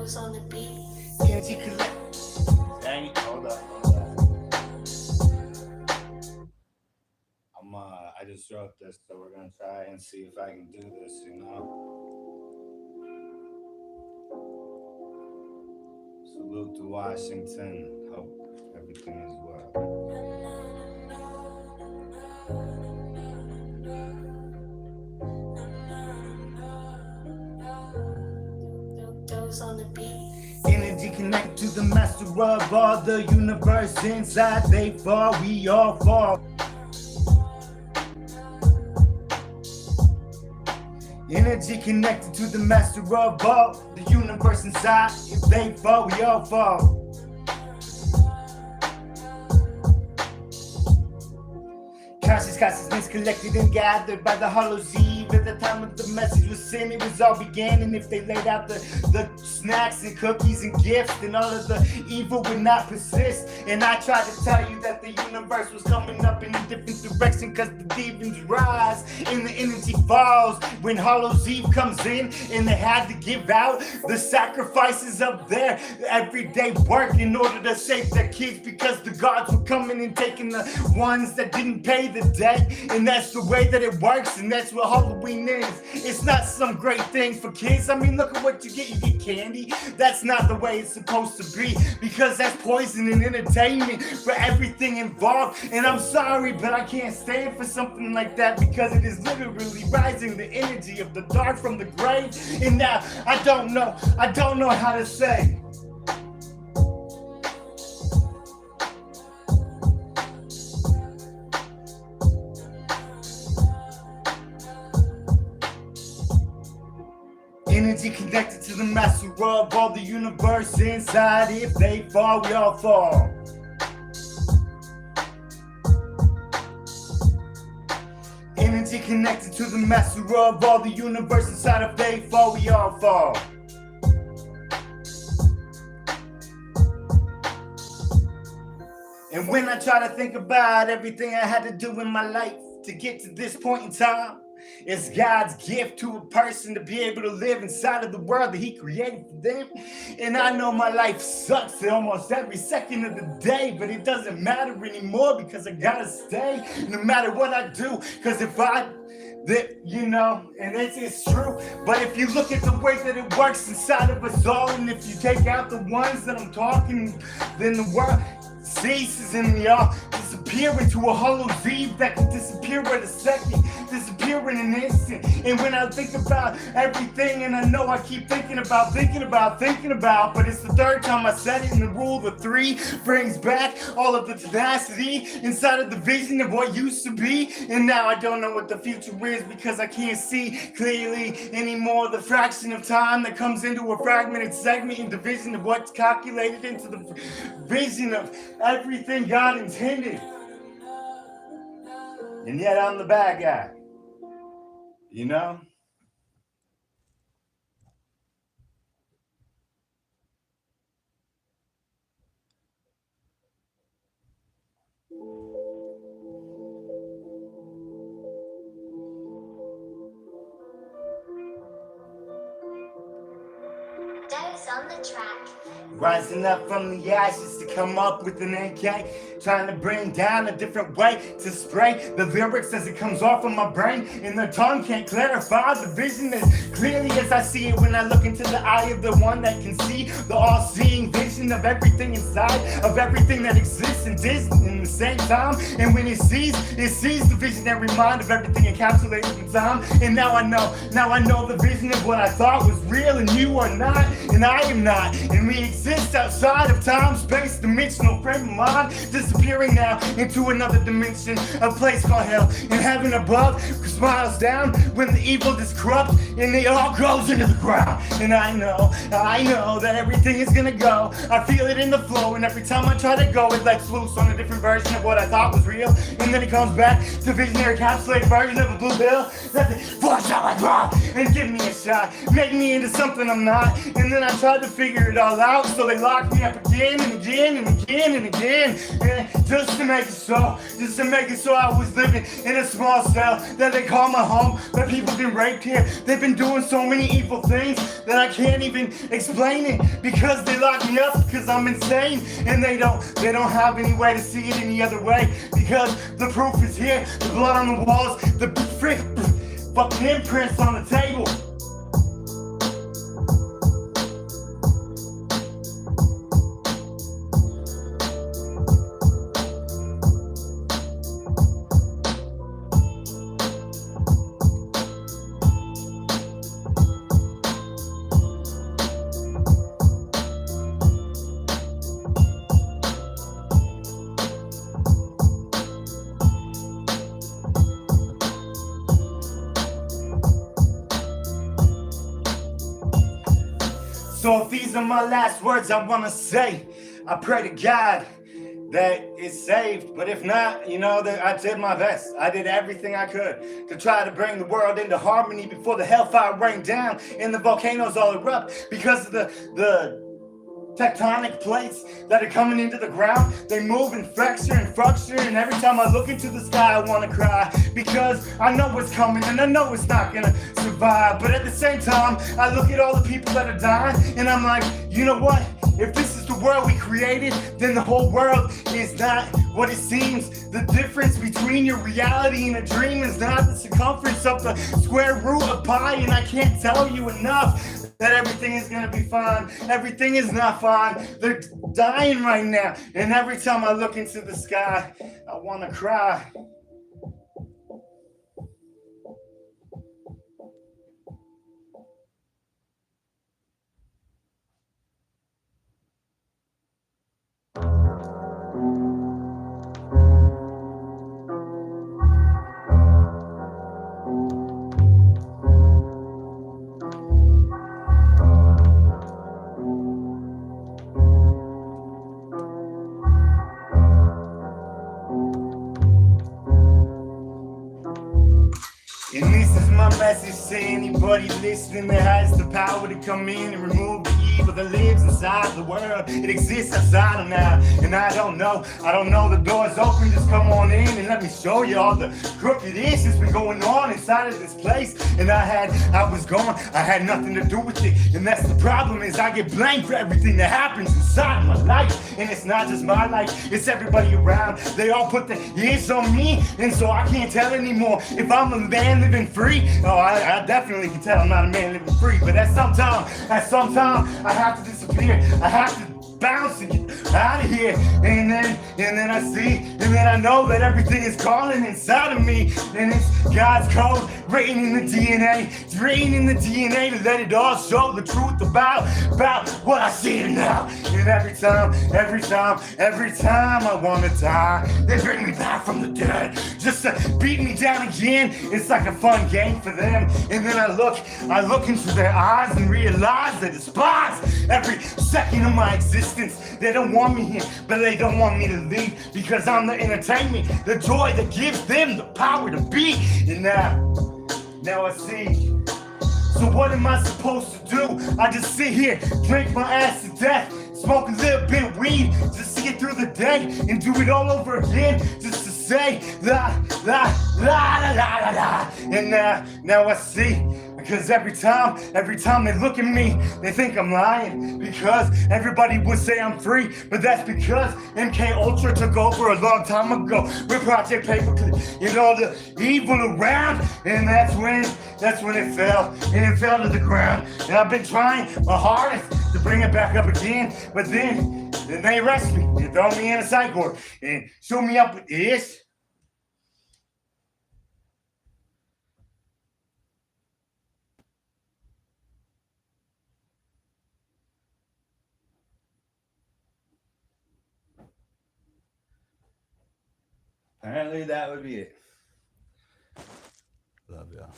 Those on the beat. Energy collect. Dang it, hold up. I just wrote this, so we're gonna try and see if I can do this, you know. Salute to Washington. Hope everything is well. Those on the beat. Energy connect to the master of all the universe. Inside they fall, we all fall. Energy connected to the master of all the universe inside. If they fall, we all fall. Consciousness collected and gathered by the hollows Eve. At the time of the message was sent, it was all began. And if they laid out the snacks and cookies and gifts, then all of the evil would not persist. And I tried to tell you that the universe was coming up in a different direction, cause the demons rise and the energy falls when Hollows Eve comes in. And they had to give out the sacrifices of their everyday work in order to save their kids, because the gods were coming and taking the ones that didn't pay the debt. And that's the way that it works, and that's what Halloween is. It's not some great thing for kids. I mean, look at what you get candy. That's not the way it's supposed to be, because that's poison and entertainment for everything involved. And I'm sorry, but I can't stand for something like that, because it is literally rising the energy of the dark from the grave. And now I don't know how to say. Energy connected to the master of all the universe inside. If they fall, we all fall. Energy connected to the master of all the universe inside. If they fall, we all fall. And when I try to think about everything I had to do in my life to get to this point in time, it's God's gift to a person to be able to live inside of the world that he created for them. And I know my life sucks almost every second of the day, but it doesn't matter anymore, because I gotta stay no matter what I do. Because if you know, and it's true, but if you look at the way that it works inside of us all, and if you take out the ones that I'm talking, then the world ceases and we all disappear into a hollow Eve that can disappear in a second, disappear in an instant. And when I think about everything, and I know I keep thinking about, but it's the third time I said it, and the rule of three brings back all of the tenacity inside of the vision of what used to be. And now I don't know what the future is, because I can't see clearly anymore the fraction of time that comes into a fragmented segment in the vision of what's calculated into the vision of everything God intended. And yet I'm the bad guy, you know? Those on the track. Rising up from the ashes to come up with an AK, trying to bring down a different way to spray the lyrics as it comes off of my brain, and the tongue can't clarify the vision as clearly as I see it when I look into the eye of the one that can see the all-seeing vision of everything inside, of everything that exists and is in the same time. And when it sees the visionary mind of everything encapsulated in time. And now I know the vision of what I thought was real, and you are not, and I am not, and we exist outside of time, space, dimensional frame of mind, disappearing now into another dimension, a place called hell, and heaven above smiles down when the evil is corrupt, and it all goes into the ground. And I know that everything is gonna go. I feel it in the flow, and every time I try to go, it lets loose on a different version of what I thought was real, and then it comes back to visionary encapsulated version of a blue pill. Let the force out like rock and give me a shot, make me into something I'm not. not. And then I tried to figure it all out, so they locked me up again and again and again and again. And just to make it so I was living in a small cell that they call my home. But people been raped here. They've been doing so many evil things that I can't even explain it, because they locked me up because I'm insane. And they don't have any way to see it any other way, because the proof is here, the blood on the walls, the fucking imprints on the table. So if these are my last words I want to say, I pray to God that it's saved. But if not, you know, that I did my best. I did everything I could to try to bring the world into harmony before the hellfire rained down and the volcanoes all erupt, because of the tectonic plates that are coming into the ground. They move and fracture, and every time I look into the sky I want to cry, because I know what's coming and I know it's not gonna survive. But at the same time, I look at all the people that are dying and I'm like, you know what? If this is the world we created, then the whole world is not what it seems. The difference between your reality and a dream is not the circumference of the square root of pi. And I can't tell you enough that everything is gonna be fine. Everything is not fine. They're dying right now. And every time I look into the sky, I wanna cry. And this is my message to anybody listening that has the power to come in and remove the evil that lives inside the world. It exists outside of now, and I don't know. The door's open, just come on in and let me show you all the crooked ish that's been going on inside of this place. And I was gone, I had nothing to do with it. And that's the problem, is I get blamed for everything that happens inside of my life. And it's not just my life, it's everybody around. They all put the ears on me, and so I can't tell anymore if I'm a man living free. Oh, I definitely can tell I'm not a man living free. But at some time, I have to disappear. I have to bounce and get out of here. And then I see, and then I know that everything is calling inside of me. And it's God's code written in the DNA. It's written in the DNA to let it all show the truth about what I see now. And every time I wanna die, they bring me back from the dead just to beat me down again. It's like a fun game for them. And then I look into their eyes and realize they despise every second of my existence. They don't want me here, but they don't want me to leave, because I'm the entertainment, the joy that gives them the power to be. And now I see. So what am I supposed to do? I just sit here, drink my ass to death, smoke a little bit of weed, just to get through the day and do it all over again, just to say la la la la la la la. And now I see. Because every time they look at me, they think I'm lying. Because everybody would say I'm free, but that's because MK Ultra took over a long time ago with Project Paperclip and all the evil around. And that's when it fell, and it fell to the ground. And I've been trying my hardest to bring it back up again, but then they arrest me and throw me in a psych ward and show me up with this. Apparently that would be it. Love y'all.